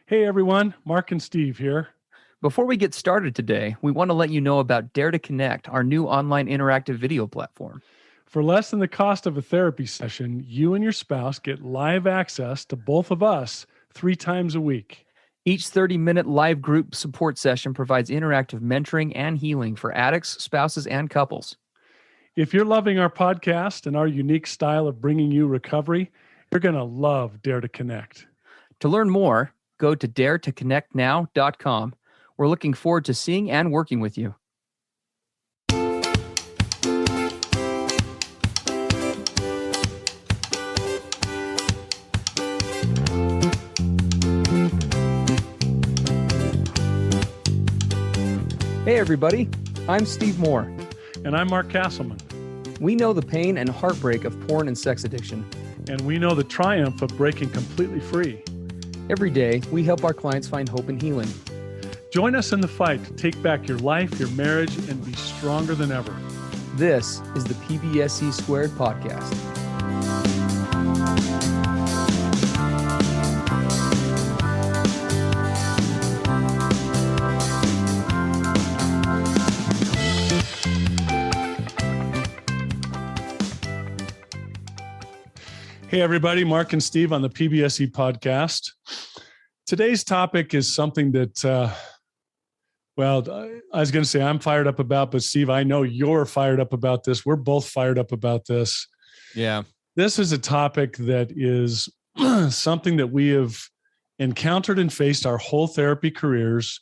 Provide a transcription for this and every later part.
Hey everyone, Mark and Steve here. Before we get started today, we want to let you know about Dare to Connect, our new online interactive video platform. For less than the cost of a therapy session, you and your spouse get live access to both of us 3 times a week. Each 30-minute live group support session provides interactive mentoring and healing for addicts, spouses, and couples. If you're loving our podcast and our unique style of bringing you recovery, you're going to love Dare to Connect. To learn more, go to daretoconnectnow.com. We're looking forward to seeing and working with you. Hey everybody, I'm Steve Moore. And I'm Mark Castleman. We know the pain and heartbreak of porn and sex addiction. And we know the triumph of breaking completely free. Every day, we help our clients find hope and healing. Join us in the fight to take back your life, your marriage, and be stronger than ever. This is the PBSC Squared podcast. Hey everybody, Mark and Steve on the PBSC podcast. Today's topic is something that, I was going to say I'm fired up about, but Steve, I know you're fired up about this. We're both fired up about this. Yeah. This is a topic that is something that we have encountered and faced our whole therapy careers,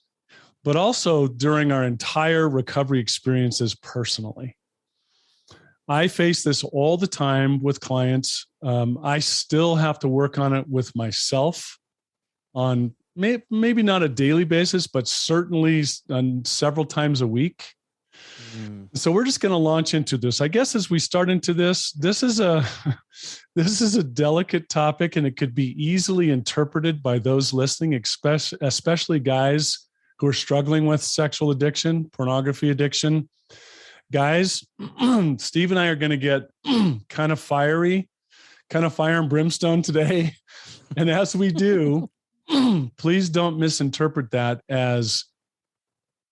but also during our entire recovery experiences personally. I face this all the time with clients. I still have to work on it with myself on maybe not a daily basis, but certainly on several times a week. So we're just going to launch into this. I guess as we start into this is a delicate topic, and it could be easily interpreted by those listening, especially guys who are struggling with sexual addiction, pornography addiction. Guys, Steve and I are going to get kind of fire and brimstone today. And as we do, please don't misinterpret that as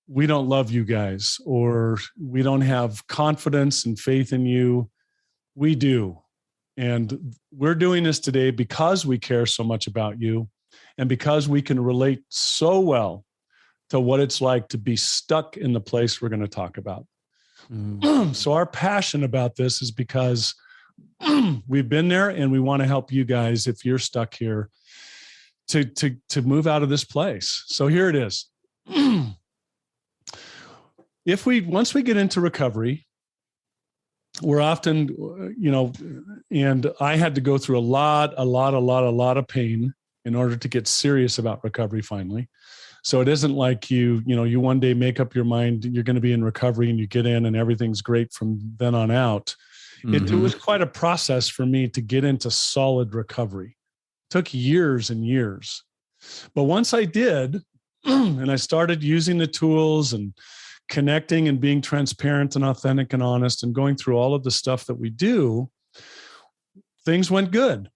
we don't love you guys or we don't have confidence and faith in you. We do. And we're doing this today because we care so much about you and because we can relate so well to what it's like to be stuck in the place we're going to talk about. So our passion about this is because we've been there and we want to help you guys if you're stuck here to move out of this place. So here it is. Once we get into recovery, we're often, and I had to go through a lot of pain in order to get serious about recovery finally. So it isn't like you one day make up your mind you're going to be in recovery and you get in and everything's great from then on out. Mm-hmm. It was quite a process for me to get into solid recovery. It took years and years. But once I did, and I started using the tools and connecting and being transparent and authentic and honest and going through all of the stuff that we do, things went good.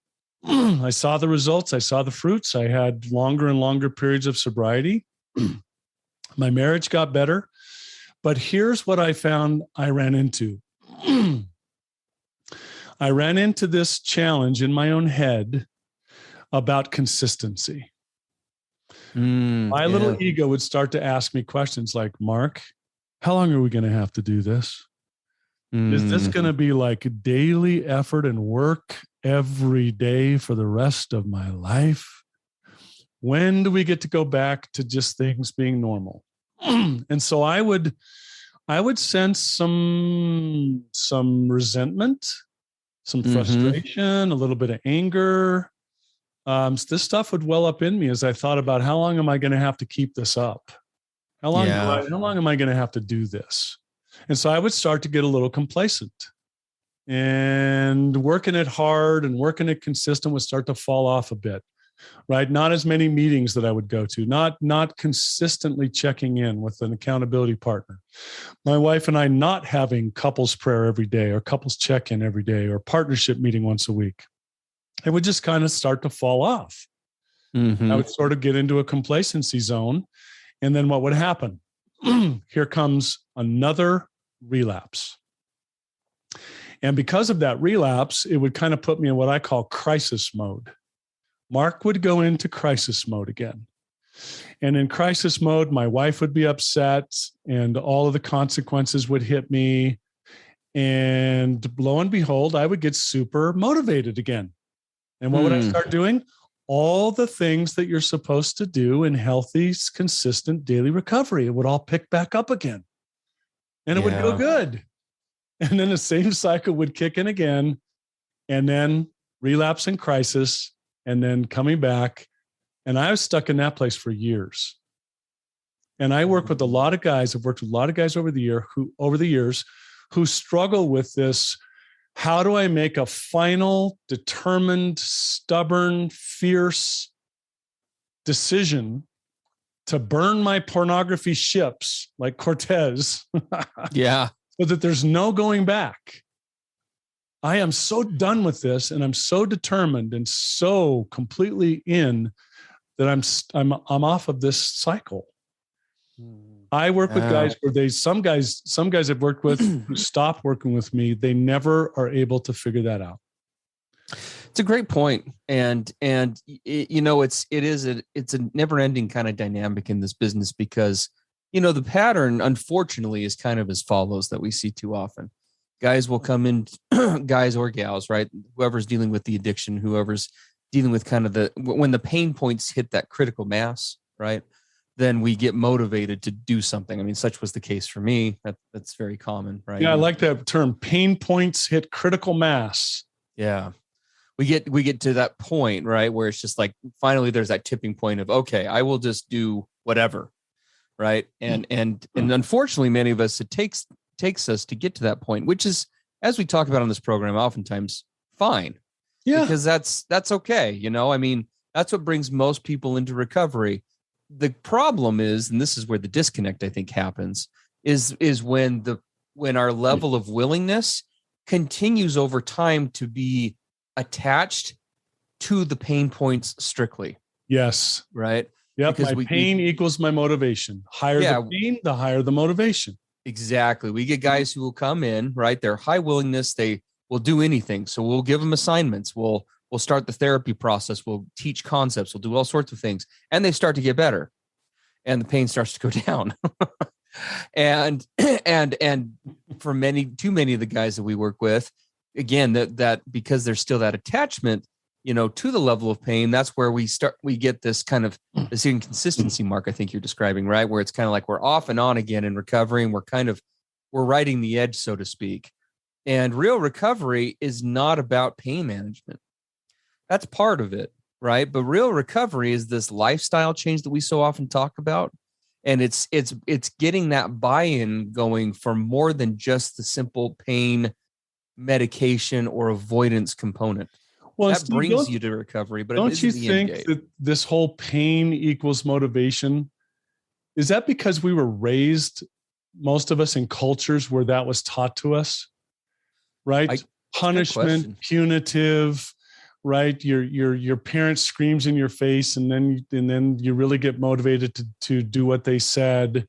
I saw the results. I saw the fruits. I had longer and longer periods of sobriety. My marriage got better. But here's what I found I ran into. I ran into this challenge in my own head about consistency. My little ego would start to ask me questions like, Mark, how long are we going to have to do this? Is this going to be like daily effort and work every day for the rest of my life? When do we get to go back to just things being normal? And so I would sense some resentment, some frustration, a little bit of anger. This stuff would well up in me as I thought about how long am I going to have to keep this up? How long am I going to have to do this? And so I would start to get a little complacent, and working it hard and working it consistent would start to fall off a bit, right? Not as many meetings that I would go to, not consistently checking in with an accountability partner. My wife and I not having couples prayer every day or couples check-in every day or partnership meeting once a week. It would just kind of start to fall off. I would sort of get into a complacency zone. And then what would happen? Here comes another relapse. And because of that relapse, it would kind of put me in what I call crisis mode. Mark would go into crisis mode again. And in crisis mode, my wife would be upset and all of the consequences would hit me. And lo and behold, I would get super motivated again. And what would I start doing? All the things that you're supposed to do in healthy, consistent daily recovery. It would all pick back up again. And it would go good. And then the same cycle would kick in again. And then relapse and crisis. And then coming back. And I was stuck in that place for years. And I work with a lot of guys. I've worked with a lot of guys over the years who struggle with this. How do I make a final, determined, stubborn, fierce decision to burn my pornography ships like Cortez? Yeah. So that there's no going back. I am so done with this, and I'm so determined and so completely in that I'm off of this cycle. I work with guys where some guys I've worked with who stop working with me, they never are able to figure that out. It's a great point. And it's a never ending kind of dynamic in this business because, the pattern unfortunately is kind of as follows that we see too often. Guys will come in, guys or gals, right? Whoever's dealing with the addiction, whoever's dealing with kind of when the pain points hit that critical mass, right? Then we get motivated to do something. I mean, such was the case for me. That's very common, right? Yeah, I like that term. Pain points hit critical mass. Yeah. We get to that point, right? Where it's just like, finally there's that tipping point of, okay, I will just do whatever. Right. And unfortunately, many of us, it takes us to get to that point, which is, as we talk about on this program, oftentimes fine. Yeah. Because that's okay. I mean, that's what brings most people into recovery. The problem is, and this is where the disconnect, I think, happens, is when our level of willingness continues over time to be attached to the pain points strictly. Yes. Right. Yep. Because my pain equals my motivation. Higher the pain, the higher the motivation. Exactly. We get guys who will come in, right? They're high willingness. They will do anything. So we'll give them assignments. We'll start the therapy process. We'll teach concepts. We'll do all sorts of things. And they start to get better. And the pain starts to go down. and for too many of the guys that we work with, again, that because there's still that attachment, to the level of pain, that's where we get this kind of this inconsistency mark I think you're describing, right? Where it's kind of like we're off and on again in recovery, and we're riding the edge, so to speak. And real recovery is not about pain management. That's part of it, right? But real recovery is this lifestyle change that we so often talk about. And it's getting that buy-in going for more than just the simple pain medication or avoidance component. Well, that brings you to recovery, but don't you think that this whole pain equals motivation? Is that because we were raised, most of us, in cultures where that was taught to us? Right? Punishment, punitive, right? Your parent screams in your face, and then you really get motivated to do what they said.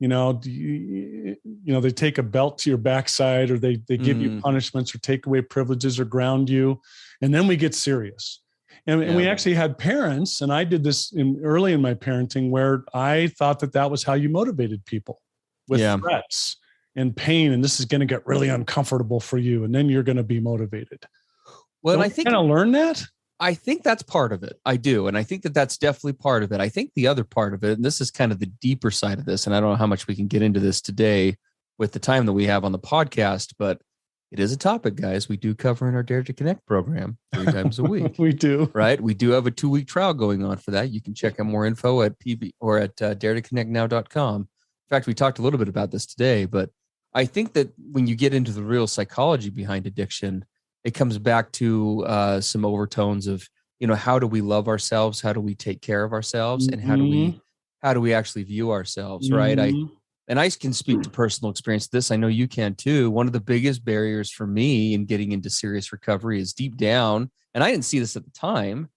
They take a belt to your backside, or they give you punishments, or take away privileges, or ground you. And then we get serious. And we actually had parents, and I did this early in my parenting, where I thought that was how you motivated people, with threats and pain. And this is going to get really uncomfortable for you. And then you're going to be motivated. Well, and I think kind of learn that. I think that's part of it. I do. And I think that's definitely part of it. I think the other part of it, and this is kind of the deeper side of this, and I don't know how much we can get into this today with the time that we have on the podcast, but it is a topic, guys, we do cover in our Dare to Connect program 3 times a week. We do. Right? We do have a 2-week trial going on for that. You can check out more info at PB or at daretoconnectnow.com. In fact, we talked a little bit about this today, but I think that when you get into the real psychology behind addiction, it comes back to some overtones of, how do we love ourselves? How do we take care of ourselves? And how do we actually view ourselves? Right? And I can speak to personal experience of this. I know you can too. One of the biggest barriers for me in getting into serious recovery is deep down, and I didn't see this at the time,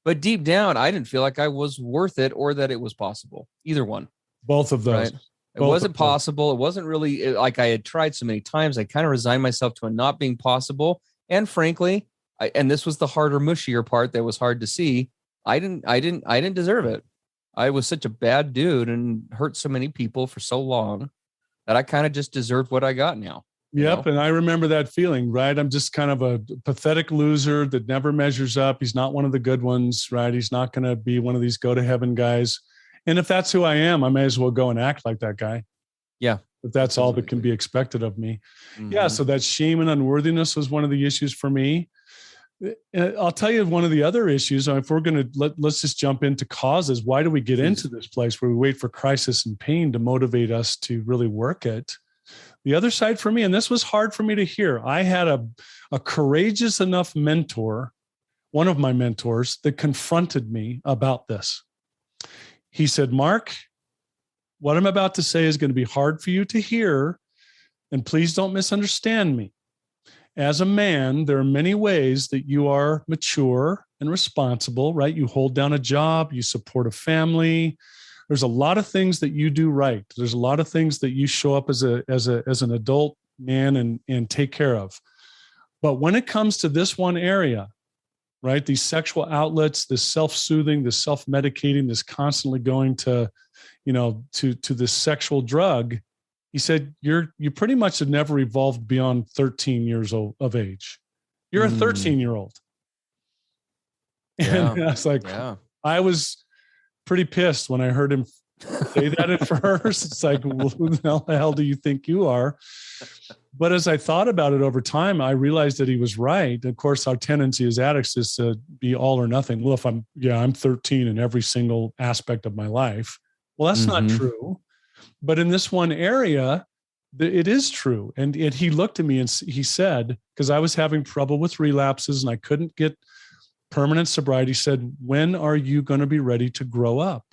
But deep down, I didn't feel like I was worth it or that it was possible. Either one. Both of those. Right? It wasn't possible. It wasn't really like I had tried so many times. I kind of resigned myself to it not being possible. And frankly, and this was the harder, mushier part that was hard to see. I didn't deserve it. I was such a bad dude and hurt so many people for so long that I kind of just deserved what I got now. Yep. And I remember that feeling, right? I'm just kind of a pathetic loser that never measures up. He's not one of the good ones, right? He's not going to be one of these go to heaven guys. And if that's who I am, I may as well go and act like that guy. Yeah. If that's all that can be expected of me. Mm-hmm. Yeah. So that shame and unworthiness was one of the issues for me. I'll tell you one of the other issues. If we're going to let's just jump into causes. Why do we get into this place where we wait for crisis and pain to motivate us to really work it? The other side for me, and this was hard for me to hear, I had a courageous enough mentor, one of my mentors, that confronted me about this. He said, Mark, what I'm about to say is going to be hard for you to hear, and please don't misunderstand me. As a man, there are many ways that you are mature and responsible, right? You hold down a job, you support a family. There's a lot of things that you do right. There's a lot of things that you show up as an adult man and take care of. But when it comes to this one area, right, these sexual outlets, this self-soothing, this self-medicating, this constantly going to this sexual drug, he said, you pretty much have never evolved beyond 13 years of age. You're a 13-year-old. Yeah. And I was like, I was pretty pissed when I heard him say that at first. It's like, well, who the hell do you think you are? But as I thought about it over time, I realized that he was right. Of course, our tendency as addicts is to be all or nothing. Well, if I'm 13 in every single aspect of my life. Well, that's not true. But in this one area, it is true. And he looked at me and he said, because I was having trouble with relapses and I couldn't get permanent sobriety, he said, when are you going to be ready to grow up?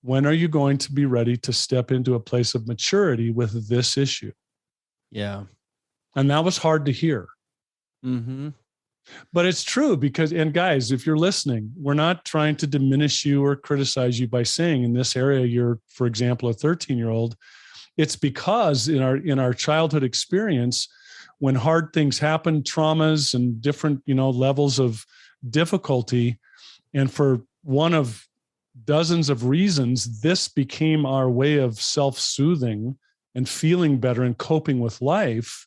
When are you going to be ready to step into a place of maturity with this issue? Yeah. And that was hard to hear. Mm-hmm. But it's true because, and guys, if you're listening, we're not trying to diminish you or criticize you by saying in this area, you're, for example, a 13-year-old. It's because in our childhood experience, when hard things happen, traumas and different, levels of difficulty, and for one of dozens of reasons, this became our way of self-soothing and feeling better and coping with life.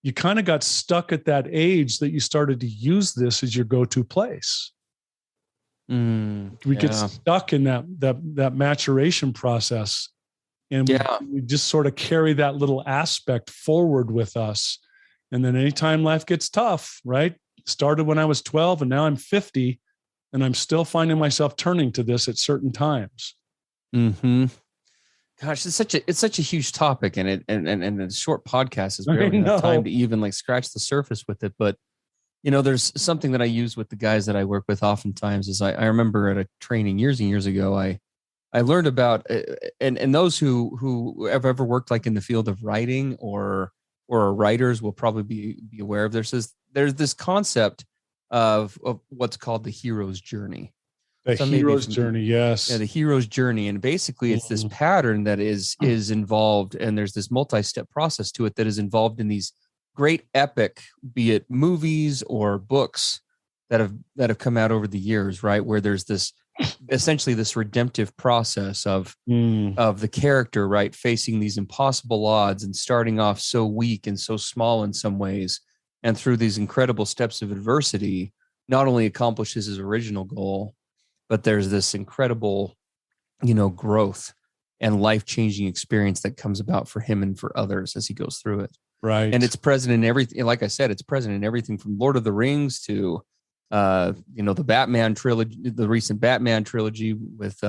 You kind of got stuck at that age that you started to use this as your go-to place. We get stuck in that maturation process, and we just sort of carry that little aspect forward with us. And then anytime life gets tough, right? Started when I was 12 and now I'm 50, and I'm still finding myself turning to this at certain times. Mm-hmm. Gosh, it's such a huge topic, and a short podcast is barely enough time to even like scratch the surface with it. But there's something that I use with the guys that I work with oftentimes is I remember at a training years and years ago, I learned about and those who have ever worked like in the field of writing or writers will probably be aware of this. There's this concept of what's called the hero's journey. The hero's journey, yes. Yeah, the hero's journey. And basically it's this pattern that is involved, and there's this multi-step process to it that is involved in these great epic, be it movies or books that have come out over the years, right? Where there's this essentially this redemptive process of the character, right, facing these impossible odds and starting off so weak and so small in some ways, and through these incredible steps of adversity, not only accomplishes his original goal, but there's this incredible, growth and life-changing experience that comes about for him and for others as he goes through it. Right. And it's present in everything. Like I said, it's present in everything from Lord of the Rings to, the Batman trilogy, the recent Batman trilogy with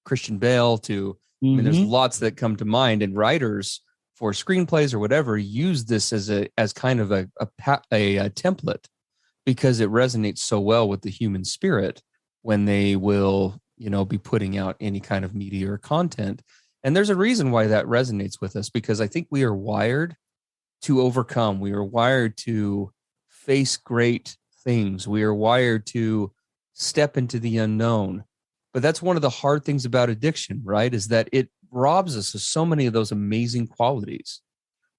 Christian Bale to, I mean, there's lots that come to mind, and writers for screenplays or whatever use this as kind of a template, because it resonates so well with the human spirit when they will, be putting out any kind of media or content. And there's a reason why that resonates with us, because I think we are wired to overcome. We are wired to face great things. We are wired to step into the unknown. But that's one of the hard things about addiction, right? Is that it robs us of so many of those amazing qualities,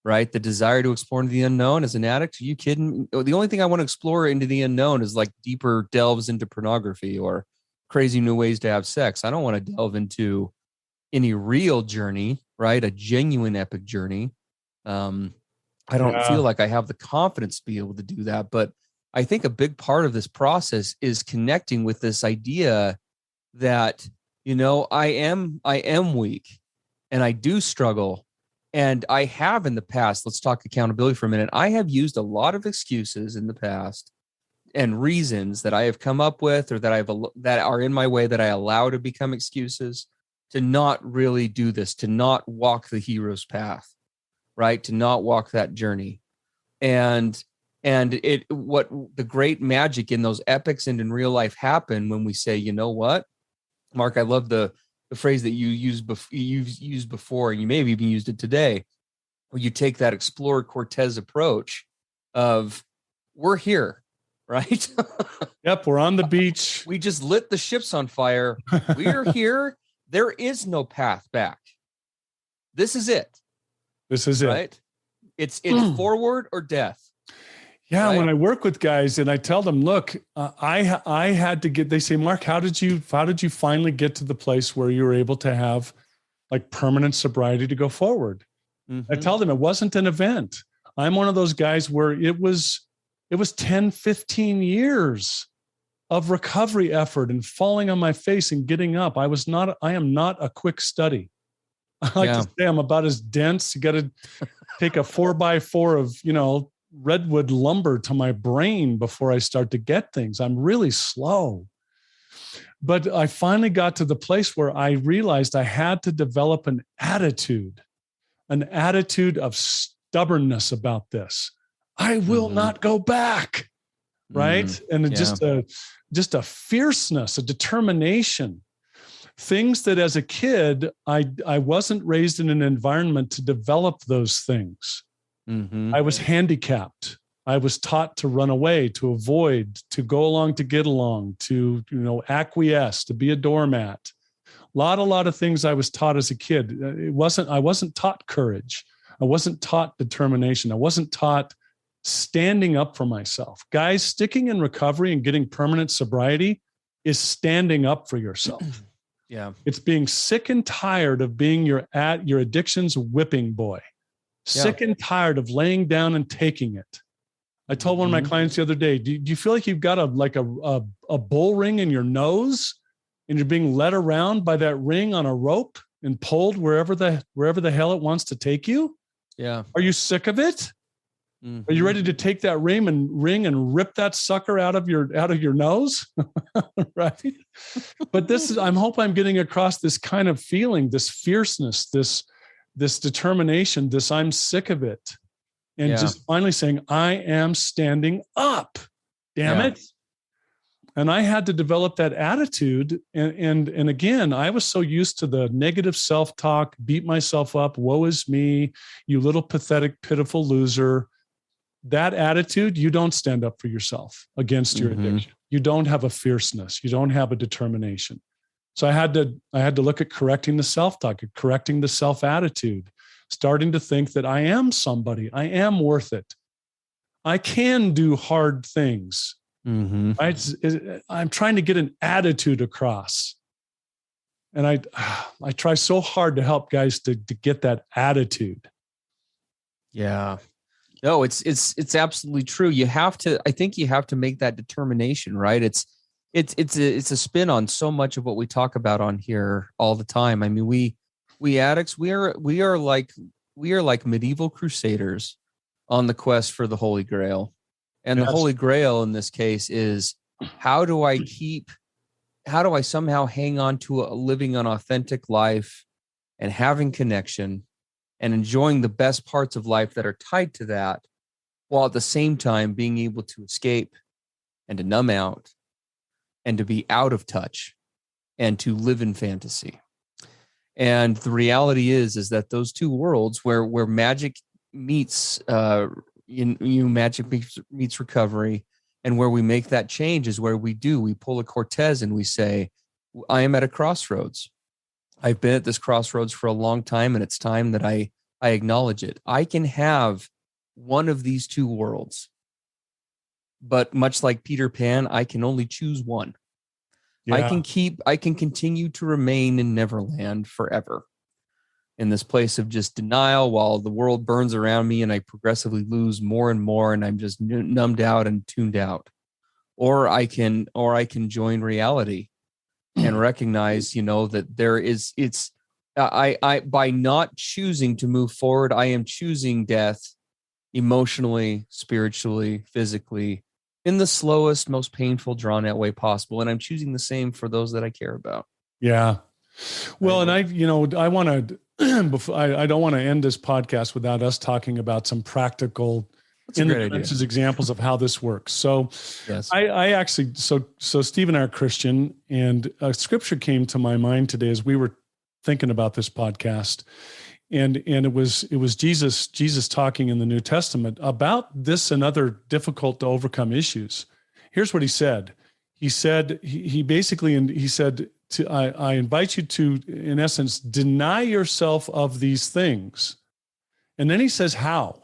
right? The desire to explore into the unknown. As an addict, are you kidding? The only thing I want to explore into the unknown is like deeper delves into pornography or crazy new ways to have sex. I don't want to delve into any real journey, right? A genuine epic journey. I don't feel like I have the confidence to be able to do that. But I think a big part of this process is connecting with this idea that, I am weak and I do struggle. And I have in the past, let's talk accountability for a minute. I have used a lot of excuses in the past and reasons that I have come up with, or that are in my way, that I allow to become excuses to not really do this, to not walk the hero's path, right? To not walk that journey. And what the great magic in those epics and in real life happen when we say, you know what, Mark, I love the phrase that you've used before, and you may have even used it today, where you take that Explorer Cortez approach of, we're here, right? Yep, we're on the beach. We just lit the ships on fire. We're here. There is no path back. This is it. This is right? it. It's forward or death. Yeah, right? when I work with guys and I tell them, look, I had to get, they say, Mark, how did you finally get to the place where you were able to have like permanent sobriety to go forward? Mm-hmm. I tell them it wasn't an event. I'm one of those guys where it was 10, 15 years of recovery effort and falling on my face and getting up. I am not a quick study. I like to say I'm about as dense. You got to take a 4x4 of, redwood lumber to my brain before I start to get things. I'm really slow. But I finally got to the place where I realized I had to develop an attitude of stubbornness about this. I will not go back. Right. And just a fierceness, a determination, things that as a kid, I wasn't raised in an environment to develop those things. Mm-hmm. I was handicapped. I was taught to run away, to avoid, to go along, to get along, to, acquiesce, to be a doormat. A lot of things I was taught as a kid. I wasn't taught courage. I wasn't taught determination. I wasn't taught standing up for myself. Guys, sticking in recovery and getting permanent sobriety is standing up for yourself. Yeah. It's being sick and tired of being your addiction's whipping boy. Sick and tired of laying down and taking it. I told one of my clients the other day, do you feel like you've got a bull ring in your nose and you're being led around by that ring on a rope and pulled wherever the hell it wants to take you? Yeah. Are you sick of it? Mm-hmm. Are you ready to take that ring and rip that sucker out of your nose? Right. But I hope I'm getting across this kind of feeling, this fierceness, this determination, I'm sick of it. And just finally saying, I am standing up, damn it. And I had to develop that attitude. And again, I was so used to the negative self-talk, beat myself up, woe is me, you little pathetic, pitiful loser. That attitude, you don't stand up for yourself against your addiction. You don't have a fierceness. You don't have a determination. So I had to look at correcting the self-talk, correcting the self-attitude, starting to think that I am somebody. I am worth it. I can do hard things. Mm-hmm. I'm trying to get an attitude across. And I try so hard to help guys to get that attitude. Yeah. No, it's absolutely true. I think you have to make that determination, right? It's a spin on so much of what we talk about on here all the time. I mean, we addicts, we are like medieval crusaders on the quest for the Holy Grail. And the Holy Grail in this case is, how do I somehow hang on to living an authentic life and having connection and enjoying the best parts of life that are tied to that, while at the same time being able to escape and to numb out and to be out of touch and to live in fantasy. And the reality is that those two worlds where magic meets, magic meets recovery, And where we make that change is where we pull a Cortez and we say, I am at a crossroads. I've been at this crossroads for a long time, and it's time that I acknowledge it. I can have one of these two worlds, but much like Peter Pan, I can only choose one. Yeah. I can continue to remain in Neverland forever, in this place of just denial while the world burns around me and I progressively lose more and more and I'm just numbed out and tuned out. Or I can join reality and recognize, that I by not choosing to move forward, I am choosing death emotionally, spiritually, physically, in the slowest, most painful, drawn out way possible. And I'm choosing the same for those that I care about. Yeah. Well, and I want to, I don't want to end this podcast without us talking about some practical examples of how this works. So yes. I actually, so Steve and I are Christian, and a scripture came to my mind today as we were thinking about this podcast. And it was Jesus talking in the New Testament about this and other difficult to overcome issues. Here's what he said. He said, he said, I invite you to, in essence, deny yourself of these things. And then he says, how?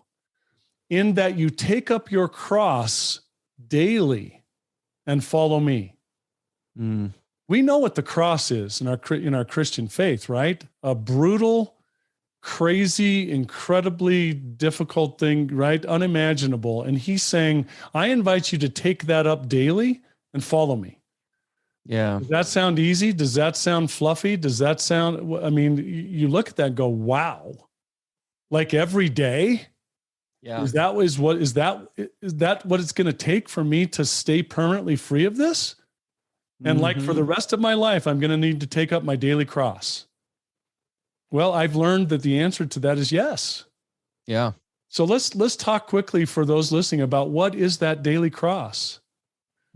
In that you take up your cross daily and follow me. Mm. We know what the cross is in our Christian faith, right? A brutal, crazy, incredibly difficult thing, right? Unimaginable. And he's saying, I invite you to take that up daily and follow me. Yeah. Does that sound easy? Does that sound fluffy? Does that sound, I mean, you look at that and go, wow, like every day? Yeah. Is that what it's going to take for me to stay permanently free of this? And like for the rest of my life, I'm going to need to take up my daily cross. Well, I've learned that the answer to that is yes. Yeah. So let's talk quickly for those listening about what is that daily cross?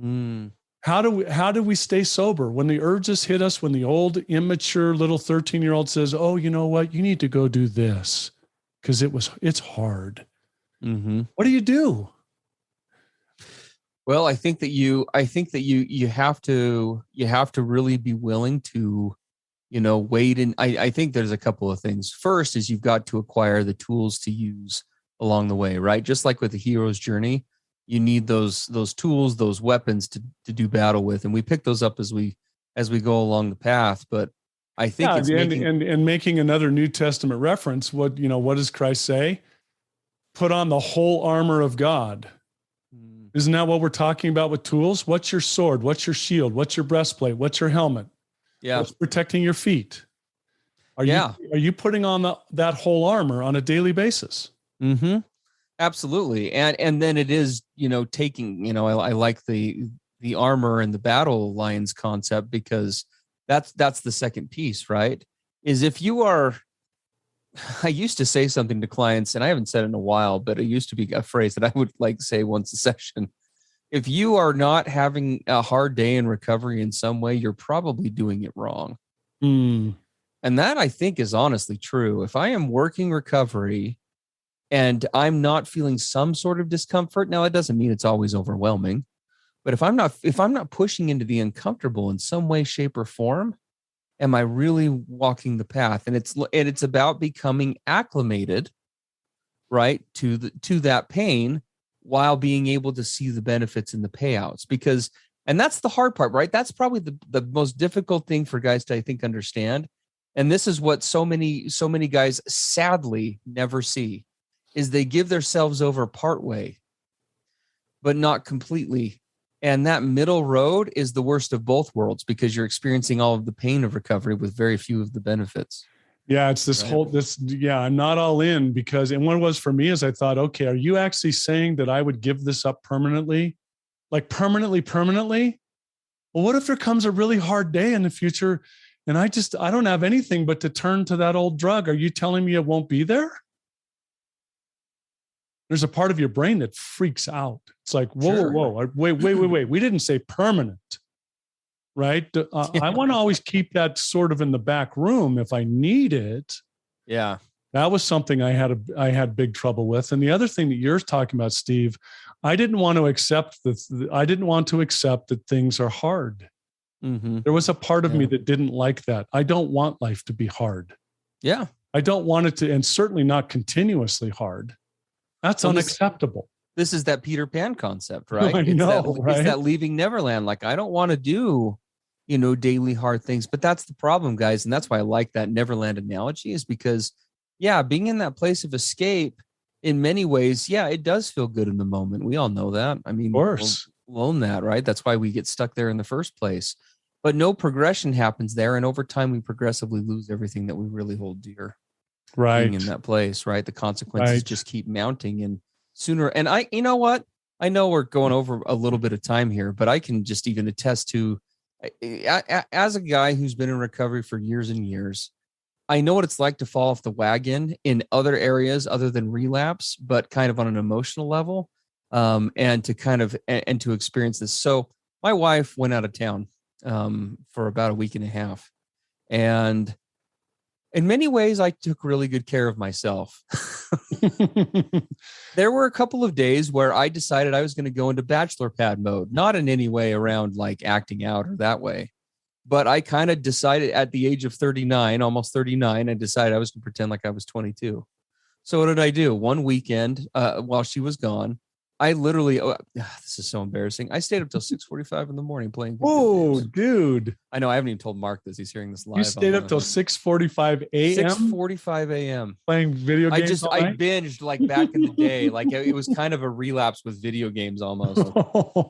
Mm. How do we stay sober when the urges hit us, when the old immature little 13-year-old says, oh, you know what? You need to go do this because it's hard. Mm-hmm. What do you do? Well, I think that you have to really be willing to, wait. And I think there's a couple of things. First is you've got to acquire the tools to use along the way, right? Just like with the hero's journey, you need those tools, those weapons to do battle with. And we pick those up as we go along the path. But I think making another New Testament reference, what does Christ say? Put on the whole armor of God. Isn't that what we're talking about with tools? What's your sword? What's your shield? What's your breastplate? What's your helmet? Yeah. What's protecting your feet? Are you putting on that whole armor on a daily basis? Mm-hmm. Absolutely. And then it is, taking, I like the armor and the battle lines concept, because that's the second piece, right? Is if you are, I used to say something to clients, and I haven't said it in a while, but it used to be a phrase that I would like say once a session. If you are not having a hard day in recovery in some way, you're probably doing it wrong. Mm. And that, I think, is honestly true. If I am working recovery and I'm not feeling some sort of discomfort, now it doesn't mean it's always overwhelming, but if I'm not pushing into the uncomfortable in some way, shape, or form, am I really walking the path? And it's about becoming acclimated, right, to that pain, while being able to see the benefits and the payouts. And that's the hard part, right? That's probably the most difficult thing for guys to, I think, understand. And this is what so many guys sadly never see, is they give themselves over partway, but not completely. And that middle road is the worst of both worlds, because you're experiencing all of the pain of recovery with very few of the benefits. Yeah, it's this I'm not all in, because, and what it was for me is I thought, okay, are you actually saying that I would give this up permanently? Like permanently? Well, what if there comes a really hard day in the future and I don't have anything but to turn to that old drug? Are you telling me it won't be there? There's a part of your brain that freaks out. It's like, whoa, wait. We didn't say permanent, right? I want to always keep that sort of in the back room if I need it. Yeah. That was something I had big trouble with. And the other thing that you're talking about, Steve, I didn't want to accept that things are hard. Mm-hmm. There was a part of me that didn't like that. I don't want life to be hard. Yeah. I don't want it to, and certainly not continuously hard. That's unacceptable. This is that Peter Pan concept, right? I know, right? It's that leaving Neverland. Like, I don't want to do, daily hard things, but that's the problem, guys. And that's why I like that Neverland analogy, is because, being in that place of escape in many ways, it does feel good in the moment. We all know that. I mean, of course. We'll own that, right? That's why we get stuck there in the first place. But no progression happens there. And over time, we progressively lose everything that we really hold dear. Right. Being in that place, right? The consequences just keep mounting, and sooner. And you know what? I know we're going over a little bit of time here, but I can just even attest to, as a guy who's been in recovery for years and years, I know what it's like to fall off the wagon in other areas other than relapse, but kind of on an emotional level, and to experience this. So my wife went out of town for about a week and a half, and in many ways, I took really good care of myself. There were a couple of days where I decided I was going to go into bachelor pad mode, not in any way around like acting out or that way. But I kind of decided at the age of 39, almost 39, I decided I was going to pretend like I was 22. So what did I do? One weekend while she was gone, I literally, this is so embarrassing. I stayed up till 6:45 in the morning playing video games. Dude. I know, I haven't even told Mark this. He's hearing this live. You stayed up till 6:45 a.m.? 6:45 a.m. Playing video games I binged like back in the day. Like it was kind of a relapse with video games almost.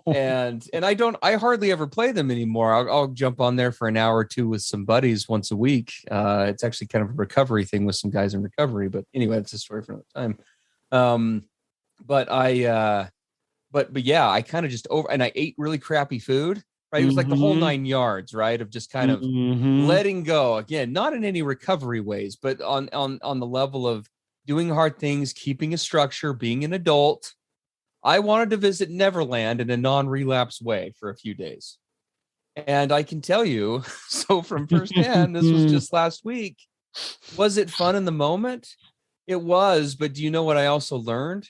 and I hardly ever play them anymore. I'll jump on there for an hour or two with some buddies once a week. It's actually kind of a recovery thing with some guys in recovery. But anyway, that's a story for another time. But I kind of just and I ate really crappy food, right? It was like the whole 9 yards, right? Of just kind of letting go, again, not in any recovery ways, but on the level of doing hard things, keeping a structure, being an adult. I wanted to visit Neverland in a non-relapse way for a few days. And I can tell you, so from firsthand, this was just last week. Was it fun in the moment? It was, but do you know what I also learned?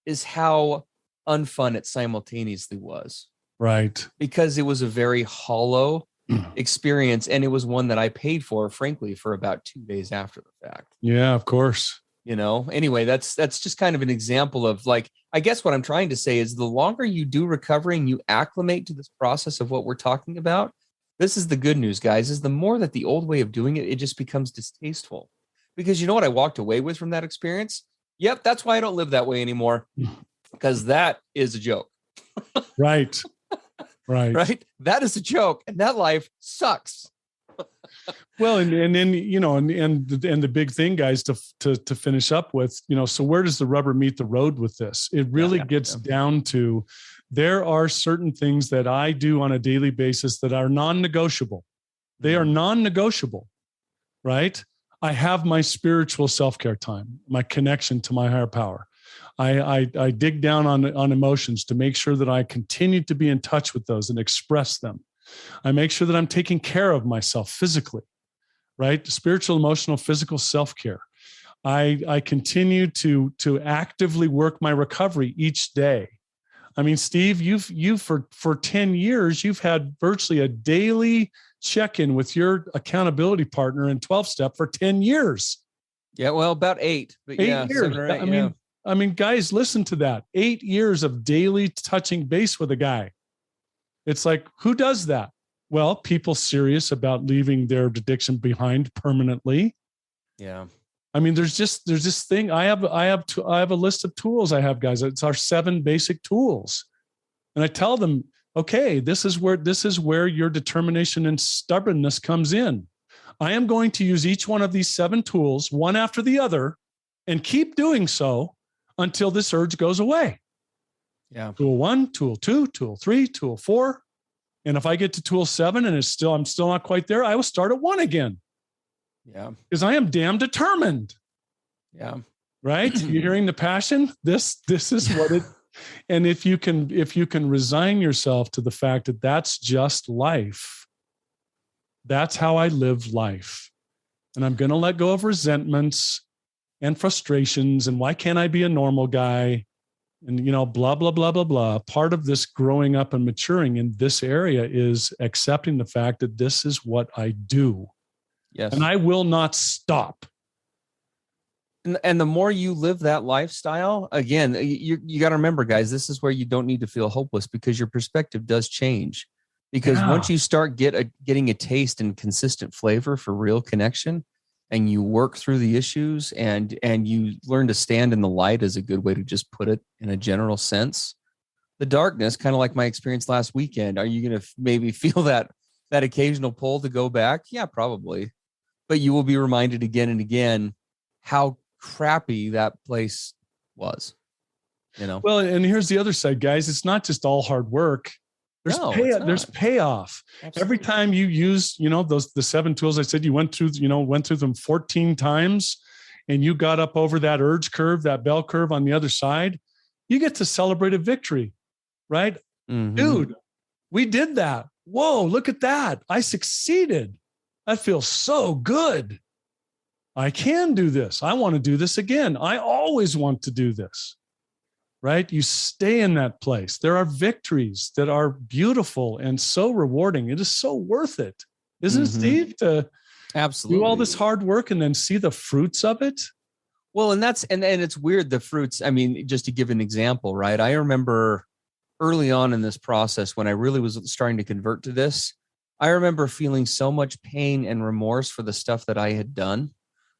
Is how unfun it simultaneously was. Right. Because it was a very hollow experience, and it was one that I paid for, frankly, for about 2 days after the fact. Yeah, of course. Anyway, that's just kind of an example of, like, I guess what I'm trying to say is the longer you do recovery and you acclimate to this process of what we're talking about, this is the good news, guys, is the more that the old way of doing it, it just becomes distasteful. Because you know what I walked away with from that experience? Yep, that's why I don't live that way anymore, because that is a joke. Right. Right. That is a joke, and that life sucks. Well, and then and the big thing, guys, to finish up with, so where does the rubber meet the road with this? It really gets down to, there are certain things that I do on a daily basis that are non-negotiable. They are non-negotiable, right? I have my spiritual self-care time, my connection to my higher power. I dig down on emotions to make sure that I continue to be in touch with those and express them. I make sure that I'm taking care of myself physically, right? Spiritual, emotional, physical self-care. I continue to actively work my recovery each day. I mean, Steve, you've for 10 years, you've had virtually a daily check-in with your accountability partner in 12-step for 10 years. Yeah, well, about 8. But 8 years. 7 or 8, I mean, guys, listen to that. 8 years of daily touching base with a guy. It's like, who does that? Well, people serious about leaving their addiction behind permanently. Yeah. I mean, there's this thing. I have a list of tools I have, guys. It's our 7 basic tools. And I tell them, okay, this is where your determination and stubbornness comes in. I am going to use each one of these 7 tools, one after the other, and keep doing so until this urge goes away. Yeah. Tool 1, tool 2, tool 3, tool 4. And if I get to tool 7 and I'm still not quite there, I will start at 1 again. Yeah. Because I am damn determined. Yeah. Right? You're hearing the passion? This is what it. And if you can resign yourself to the fact that that's just life, that's how I live life. And I'm going to let go of resentments and frustrations. And why can't I be a normal guy? and, blah, blah, blah, blah, blah. Part of this growing up and maturing in this area is accepting the fact that this is what I do. Yes. And I will not stop. And the more you live that lifestyle, again, you got to remember, guys, this is where you don't need to feel hopeless, because your perspective does change. Because once you start getting a taste and consistent flavor for real connection, and you work through the issues, and you learn to stand in the light, is a good way to just put it in a general sense. The darkness, kind of like my experience last weekend, are you going to maybe feel that occasional pull to go back? Yeah, probably. But you will be reminded again and again how crappy that place was. Well, and here's the other side, guys. It's not just all hard work. There's payoff. Absolutely. Every time you use, the 7 tools I said, you went through them 14 times, and you got up over that urge curve, that bell curve on the other side, you get to celebrate a victory, right? Mm-hmm. Dude, we did that. Whoa, look at that. I succeeded. That feels so good. I can do this. I want to do this again. I always want to do this, right? You stay in that place. There are victories that are beautiful and so rewarding. It is so worth it. Isn't it, Steve, to absolutely do all this hard work and then see the fruits of it? Well, and it's weird, the fruits. I mean, just to give an example, right? I remember early on in this process, when I really was starting to convert to this, I remember feeling so much pain and remorse for the stuff that I had done.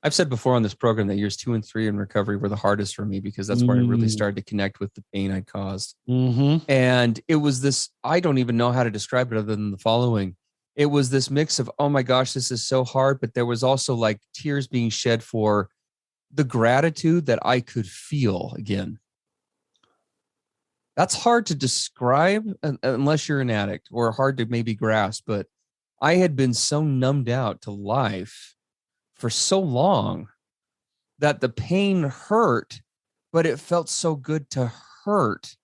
I've said before on this program that years 2 and 3 in recovery were the hardest for me, because that's where I really started to connect with the pain I'd caused. Mm-hmm. And it was this, I don't even know how to describe it other than the following. It was this mix of, oh my gosh, this is so hard. But there was also like tears being shed for the gratitude that I could feel again. That's hard to describe unless you're an addict, or hard to maybe grasp. But I had been so numbed out to life for so long that the pain hurt, but it felt so good to hurt.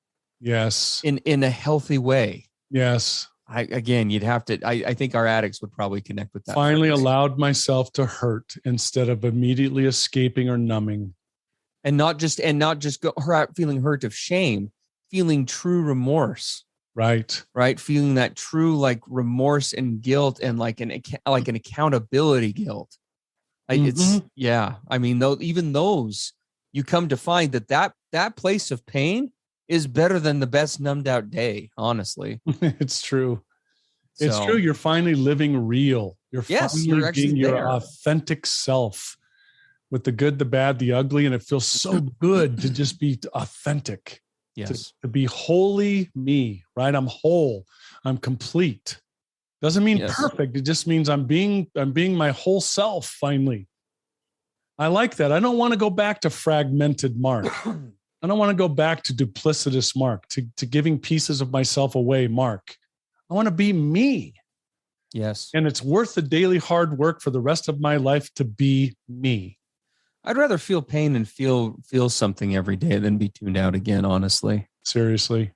Yes. In a healthy way. Yes. You'd have to, I think our addicts would probably connect with that. Finally allowed myself to hurt instead of immediately escaping or numbing. And not just feeling hurt of shame, feeling true remorse. Right. Feeling that true like remorse and guilt, and like an accountability guilt. It's, yeah. I mean, even those, you come to find that place of pain is better than the best numbed out day. Honestly, it's true. It's true. You're finally living real. You're finally being your authentic self, with the good, the bad, the ugly. And it feels so good to just be authentic. Yes. To be wholly me, right? I'm whole. I'm complete. Doesn't mean perfect. It just means I'm being my whole self finally. I like that. I don't want to go back to fragmented Mark. I don't want to go back to duplicitous Mark, to giving pieces of myself away, Mark. I want to be me. Yes. And it's worth the daily hard work for the rest of my life to be me. I'd rather feel pain and feel something every day than be tuned out again, honestly. Seriously.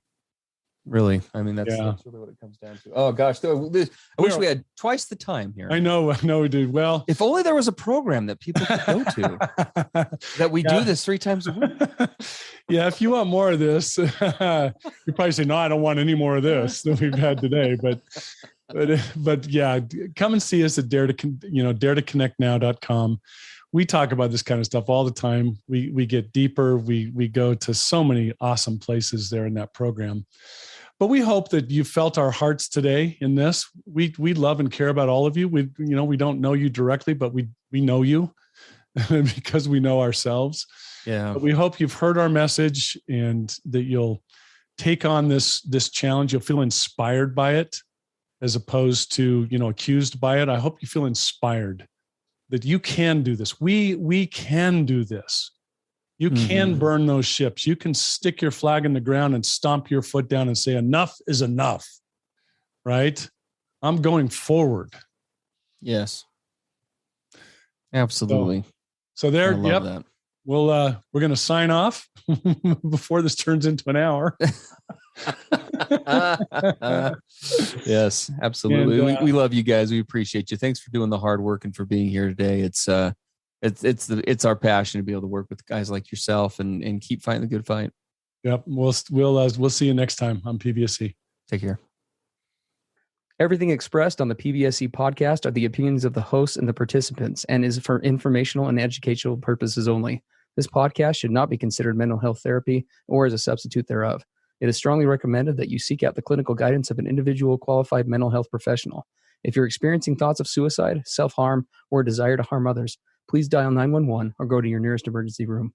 Really. I mean, that's really what it comes down to. Oh gosh. I wish we had twice the time here. I know, dude. Well, if only there was a program that people could go to, that we do this 3 times a week. Yeah. If you want more of this, you probably say, no, I don't want any more of this that we've had today, but yeah, come and see us at daretoconnectnow.com. We talk about this kind of stuff all the time. We get deeper. We go to so many awesome places there in that program. But we hope that you felt our hearts today in this. We love and care about all of you. We don't know you directly, but we know you because we know ourselves. Yeah. But we hope you've heard our message, and that you'll take on this challenge. You'll feel inspired by it, as opposed to, accused by it. I hope you feel inspired that you can do this. We can do this. You can burn those ships. You can stick your flag in the ground and stomp your foot down and say, enough is enough, right? I'm going forward. Yes. Absolutely. So there, I love that. We're going to sign off before this turns into an hour. Yes, absolutely. And, we love you guys. We appreciate you. Thanks for doing the hard work and for being here today. It's our passion to be able to work with guys like yourself and keep fighting the good fight. Yep. We'll see you next time on PBSC. Take care. Everything expressed on the PBSC podcast are the opinions of the hosts and the participants and is for informational and educational purposes only. This podcast should not be considered mental health therapy or as a substitute thereof. It is strongly recommended that you seek out the clinical guidance of an individual qualified mental health professional. If you're experiencing thoughts of suicide, self-harm, or a desire to harm others, please dial 911 or go to your nearest emergency room.